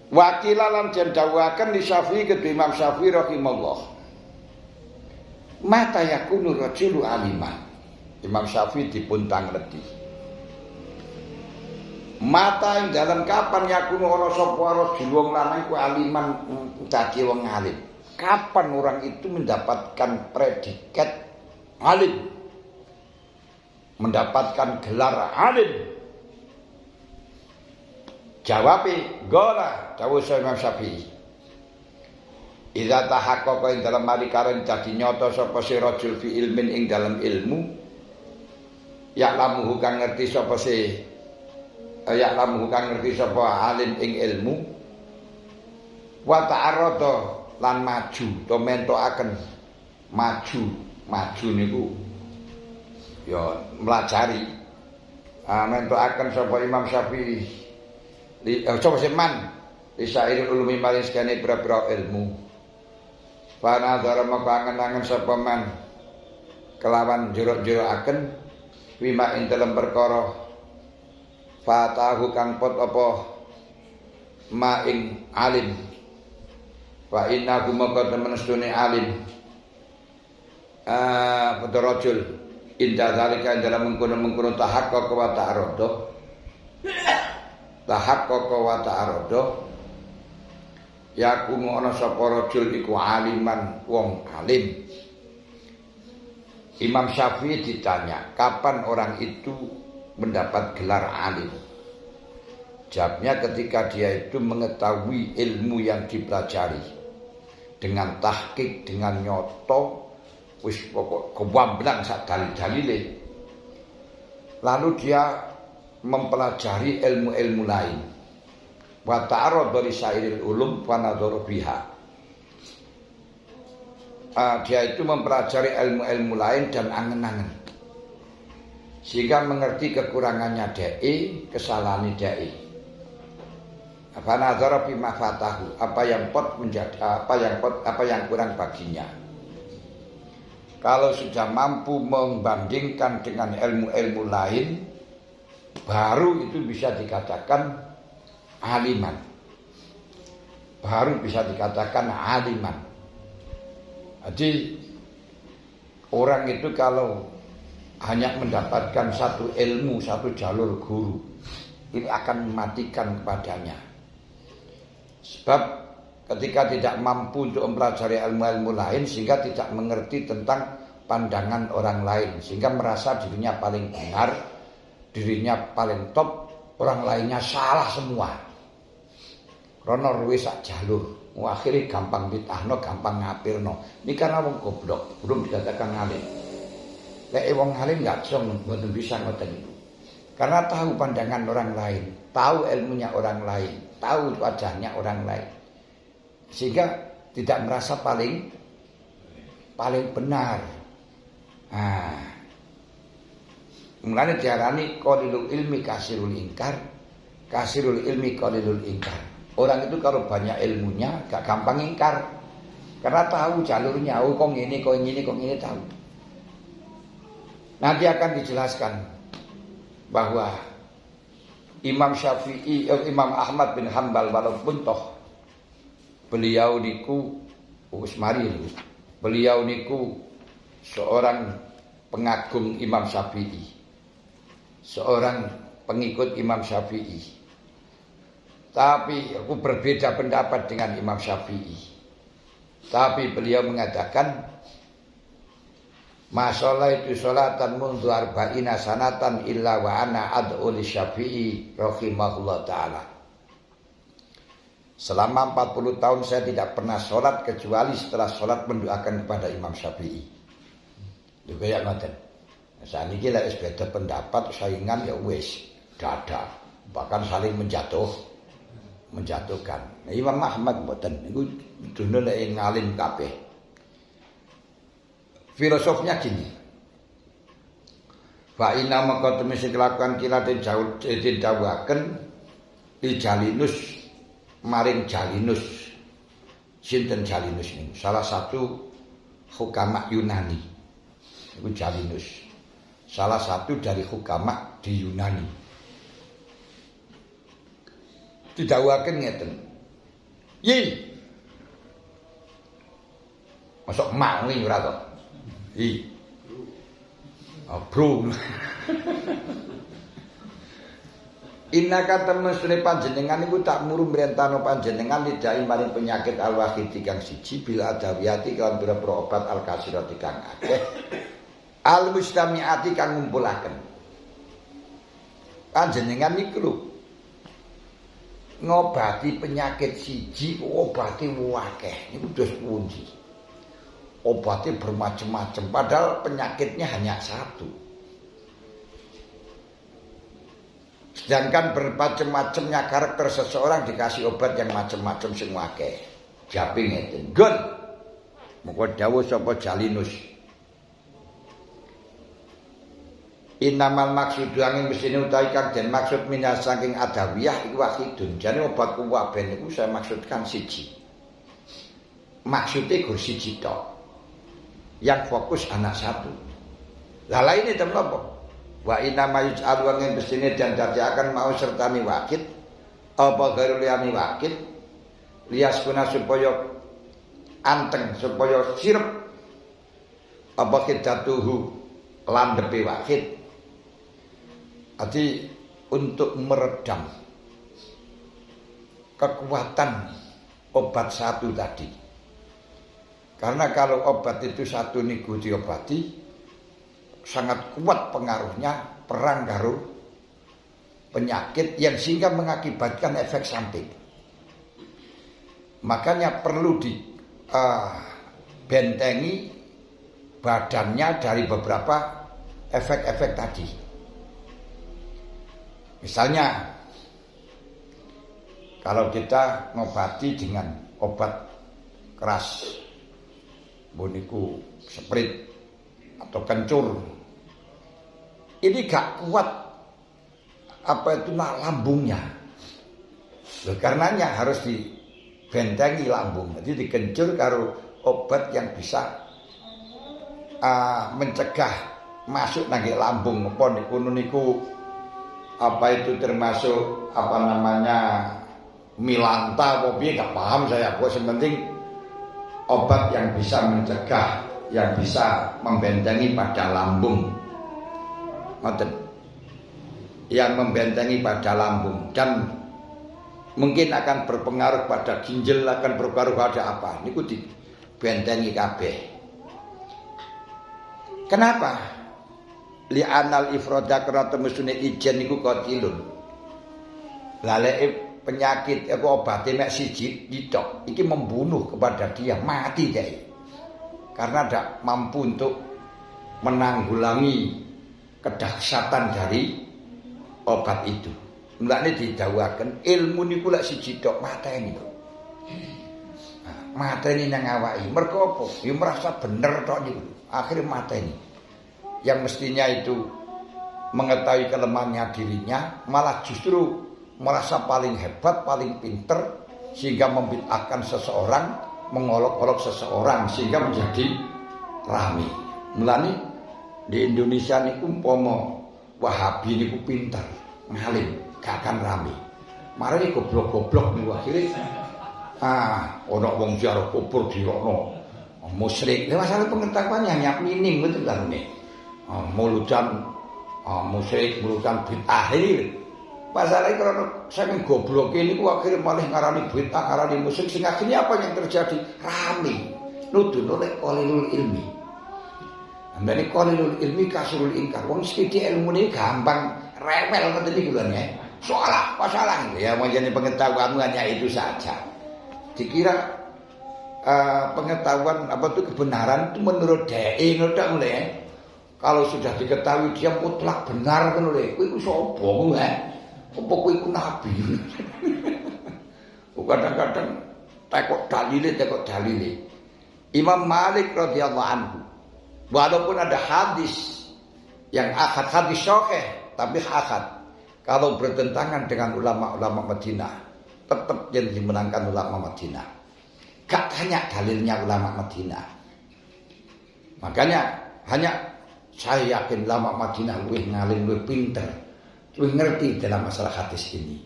Wakilalan jan dawuhaken li Syafi'i kedue Imam Syafi'i rahimahullah. Mata yakunu rajulu aliman. Imam Syafi'i dipun tangredi. Mata ing dalam kapan yakunu ana sapa rajul wong lanang ku aliman dadi wong alim. Kapan orang itu mendapatkan predikat alim? Mendapatkan gelar alim. Jawabe gola dawuh Imam Syafi'i. Idza tahaqqaqa ing dalam mari karen dadi nyata sapa si rajul fi ilmin ing dalam ilmu. Ya lamuhu kang ngerti sapa si ya lamuhu kang ngerti sapa alim ing ilmu. Wa ta'arrada lan maju to mentokaken maju niku ya melajari. Mentokaken sapa Imam Syafi'i coba seman lisairul ulumi maring sekane pira-pira ilmu. Panadzara mapangen-angen sapa man kelawan jero-jeroaken wima ing dalem perkara fatahu kang pot apa ma ing alim wa inna gumaka temen sedune alim rajul inda zalika dalam mengkono-mengkono tahaqqaq wa ta'arrada tahaqqaqa wa ta'arrada yakunu ana sapa rajul iku aliman wong alim. Imam Syafi'i ditanya, kapan orang itu mendapat gelar alim? Jawabnya ketika dia itu mengetahui ilmu yang dipelajari dengan tahqiq, dengan nyoto, wis pokok kewamblang sak dalil-dalile. Lalu dia mempelajari ilmu-ilmu lain. Wa ta'arrad dari syairil ulum wa nadhara biha. Dia itu mempelajari ilmu-ilmu lain dan angen-angen. Sehingga mengerti kekurangannya dai, kesalahan dai. Fa nadhara fi ma fatahu, apa yang kurang baginya. Kalau sudah mampu membandingkan dengan ilmu-ilmu lain, baru itu bisa dikatakan aliman. Baru bisa dikatakan aliman. Jadi orang itu kalau hanya mendapatkan satu ilmu, satu jalur guru, ini akan mematikan kepadanya. Sebab ketika tidak mampu untuk mempelajari ilmu-ilmu lain, sehingga tidak mengerti tentang pandangan orang lain, sehingga merasa dirinya paling benar, dirinya paling top, orang lainnya salah semua. Rono ruwe sak jalur, akhirnya gampang ditahno, gampang ngapirno. Ini karena wong goblok, belum dikatakan ngalim. Lek wong ngalim enggak bisa ngoten itu. Karena tahu pandangan orang lain, tahu ilmunya orang lain, tahu wajahnya orang lain. Sehingga tidak merasa paling benar. Mulane diarani qalilul ilmi kasirul ingkar, kasirul ilmi qalilul ingkar. Orang itu kalau banyak ilmunya gak gampang ingkar. Karena tahu jalurnya, kok ngene tahu. Nanti akan dijelaskan bahwa Imam Syafi'i, Imam Ahmad bin Hanbal walaupun toh beliau niku beliau niku seorang pengagum Imam Syafi'i, seorang pengikut Imam Syafi'i. Tapi aku berbeda pendapat dengan Imam Syafi'i. Tapi beliau mengatakan, masalah itu sholatan mundu arba'ina sanatan illa wa ana ad'u li Syafi'i rahimahullah ta'ala. Selama 40 tahun saya tidak pernah sholat kecuali setelah sholat mendoakan kepada Imam Syafi'i. Itu kayak ngoten. Saat ini lah beda pendapat, saingan ya wis dada, bahkan saling menjatuhkan. Nah, Imam Ahmad mboten niku dunia lek ngalim kabeh. Filosofnya gini. Fa inna maka temesi kelakuan kila den dawuhaken li Jalinus maring Jalinus. Sinten Jalinus niku? Salah satu hukama Yunani. Iku Jalinus. Salah satu dari hukama di Yunani. Didawuhaken ngeten. Yi. Masuk mangi ora to. Yi. Oh, bro. Innaka temesune panjenengan iku tak muru mrentano panjenengan lidai maring penyakit al-wahid kang siji bil adawiyati kan pira-pira obat al-kasirati kang akeh al-mustamiati kang ngumpulaken. Panjenengan niku lho ngobati penyakit siji obate akeh niku dos pundi. Obatnya bermacam-macam padahal penyakitnya hanya satu. Sedangkan bermacam-macamnya karakter seseorang dikasih obat yang macam-macam sing akeh. Jape ngeten. Gun. Monggo dawuh sapa Jalinus. Innamal maksudu angin mestine utawi kang den maksud minas saking adawiyah iku wahidun. Jane obat kabeh niku saya maksudkan siji. Maksudnya gur siji tok. Yang fokus anak satu. Lah lainnya temen apa? Wa inna ma yuj'al wa ngin besine dan dadiakan mau sertani wakid apa garu liyani wakid lias kuna supaya anteng supaya sirep apa kidatuhu landepe wakid ati untuk meredam kekuatan obat satu tadi. Karena kalau obat itu satu niku diobati sangat kuat pengaruhnya perang karo penyakit yang sehingga mengakibatkan efek samping. Makanya perlu dibentengi badannya dari beberapa efek-efek tadi. Misalnya kalau kita ngobati dengan obat keras, boniku sprit atau kencur, ini gak kuat apa itu lambungnya. Karenanya harus dibentengi lambung. Jadi dikencur karo obat yang bisa mencegah masuk nangge lambung. Apa niku apa itu termasuk apa namanya milanta apa piye gak paham saya. Pokoknya penting obat yang bisa mencegah, yang bisa membentengi pada lambung. Ngoten. Yang membentengi pada lambung dan mungkin akan berpengaruh pada ginjal, akan berpengaruh pada apa. Niku dibentengi kabeh. Kenapa? Li'anal ifroda karena temesune ijen niku qatilun. Laleke penyakit obate mek siji ditok iki membunuh kepada dia, mati kae. Karena tidak mampu untuk menanggulangi kedahsyatan dari obat itu. Mulane didhawuhaken ilmu niku lek siji tok mateni kok. Mateni nang awake. Mergo apa? Ya merasa bener tok niku. Akhire mateni. Yang mestinya itu mengetahui kelemahannya dirinya malah justru merasa paling hebat, paling pinter sehingga membid'ahkan seseorang, mengolok-olok seseorang sehingga menjadi rame. Mulane di Indonesia niku umpama Wahabi niku pinter, ngalim, gak akan rame. Marane goblok-goblok niku akhire ana wong ziarah kubur dirokno musyrik. Lha masalah pengetahuannya hanya minim gitu kan nih. Muludan musyrik, muludan bid'ah ini. Masalahnya karena saking goblok ini akhirnya malah ngarani bid'ah, ngarani musyrik, sehingga akhirnya apa yang terjadi? Rame, nuduh oleh qalilul ilmi. Ambane qalilul ilmi kasrul ingkar. Wong sithik ilmu ini gampang rewel ngoten niku lho ya. Salah, masalah ya menjadi pengetahuanmu hanya itu saja. Dikira pengetahuan apa itu kebenaran itu menurut DE ngono ya. Kalau sudah diketahui dia mutlak benar kan lho. Kowe iku sapa kowe? Apa kowe iku nabi? Kadang-kadang tekok dalile. Imam Malik radhiyallahu anhu walaupun ada hadis yang akad, hadis sahih tapi akad, kalau bertentangan dengan ulama-ulama Madinah tetap yang dimenangkan ulama Madinah. Gak hanya dalilnya ulama Madinah. Makanya hanya saya yakin ulama Madinah lebih ngalim, lebih pinter, lebih ngerti dalam masalah hadis ini.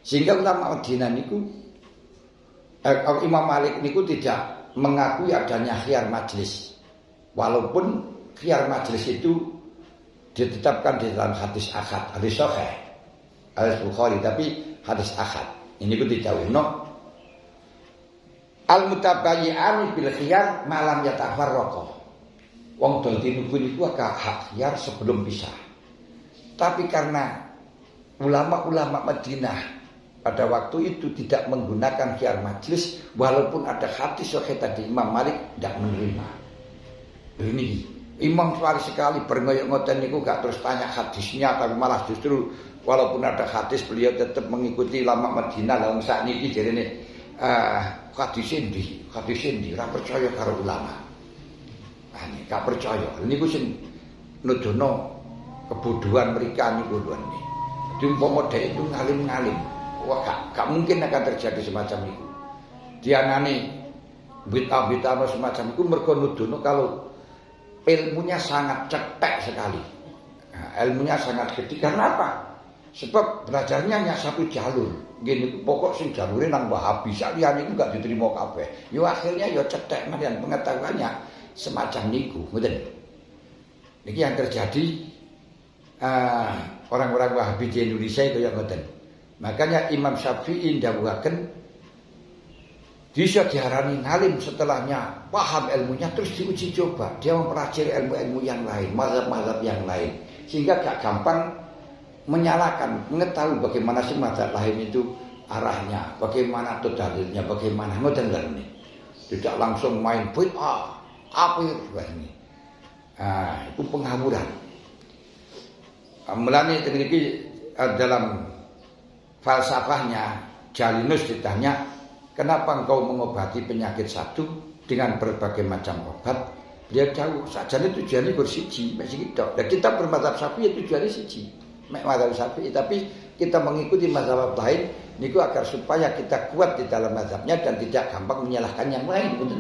Sehingga ulama Madinah niku Imam Malik niku tidak mengakui adanya khiyar majlis. Walaupun khiyar majlis itu ditetapkan di dalam hadis ahad, hadis sahih, hadis Bukhari, tapi hadis ahad. Ini ku dijawabno. Al-mutabayyi'ani bil khiyar malam yatafarraqa. Wong dol tinuku niku agak hak khiyar sebelum pisah. Tapi karena ulama-ulama Madinah pada waktu itu tidak menggunakan khiyar majlis, walaupun ada hadis sahih tadi, Imam Malik tidak menerima. Ini Imam sekali bergoyok ngoten niku gak terus tanya hadisnya, tapi malah justru walaupun ada hadis beliau tetap mengikuti ulama Madinah. Lah sakniki jarene hadis endi ora percaya karo ulama. Ah nek gak percaya niku sing nudono kebodohan mereka niku lho. Dadi umpama dhek itu ngalim-ngalim, wah gak mungkin akan terjadi semacam itu. Dianane bid'ah semacam itu mergo nudono kalau ilmunya sangat cetek sekali. Nah, ilmunya sangat gede. Karena apa? Sebab belajarnya hanya satu jalur. Gini pokok sing jalure nang Wahabi. Saliyane iku gak diterima kabeh. Yo akhirnya yo cetek malian pengetahuannya semacam niku, ngoten. Niki yang terjadi orang-orang Wahabi di Indonesia itu yang ngoten. Makanya Imam Syafi'i ndawuhaken bisa diharani ngalim setelahnya paham ilmunya terus diuji coba. Dia mempelajari ilmu-ilmu yang lain, mazhab-mazhab yang lain. Sehingga gak gampang menyalahkan, mengetahui bagaimana sih mazhab lain itu arahnya, bagaimana itu dalilnya, bagaimana ngoten ini. Tidak langsung main bid'ah, kafir ini. Itu pengawuran. Mulane iki dalam falsafahnya Jalinus ditanya, kenapa engkau mengobati penyakit satu dengan berbagai macam obat? Dia jauh, sajane tujuannya bersiji, mek sing tok. Dan kita bermadzhab Syafi'i tujuannya siji, mek madzhab Syafi'i, tapi kita mengikuti mazhab lain niku agar supaya kita kuat di dalam mazhabnya dan tidak gampang menyalahkan yang lain, ngoten.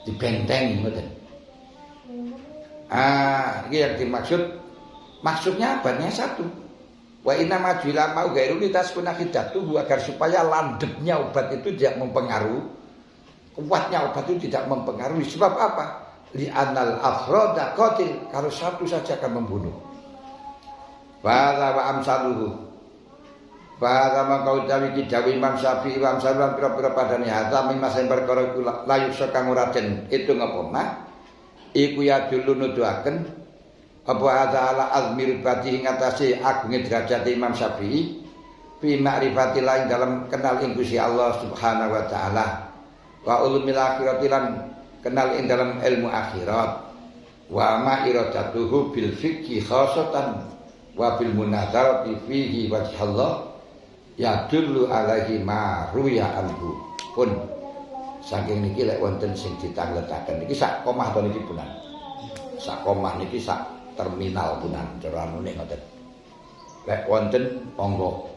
Dibentengi ngoten. Ini yang dimaksud. Maksudnya abadnya satu. Wa inna majila mau gairu litaskuna hidatuhu, agar supaya landepnya obat itu tidak mempengaruhi, kuatnya obat itu tidak mempengaruhi. Sebab apa? Li'anal afroda qatil, kalau satu saja akan membunuh. Wa amsaluhu. Wa ma kau tawi ki dawi Imam Syafi'i wa amsaluhu pira-pira padane hadza mimma sing perkara iku layu sekang ora den itu ngapa mah iku ya dulu nuduhaken apa ala azmir bati ing atase agunge derajat Imam Syafi'i fi ma'rifati lain dalam kenal ing Gusti Allah Subhanahu wa taala wa ulumil akhirati lan kenal ing dalam ilmu akhirat wa ma iradatuhu bil fiqhi khassatan wa bil munadzarati fihi wajh Allah ya dulu alaihi ma ruya anhu pun saking niki lek wonten sing ditangletaken niki sak komah to niki punan sak komah niki sak terminal punan cara anune ngoten. Lek wonten monggo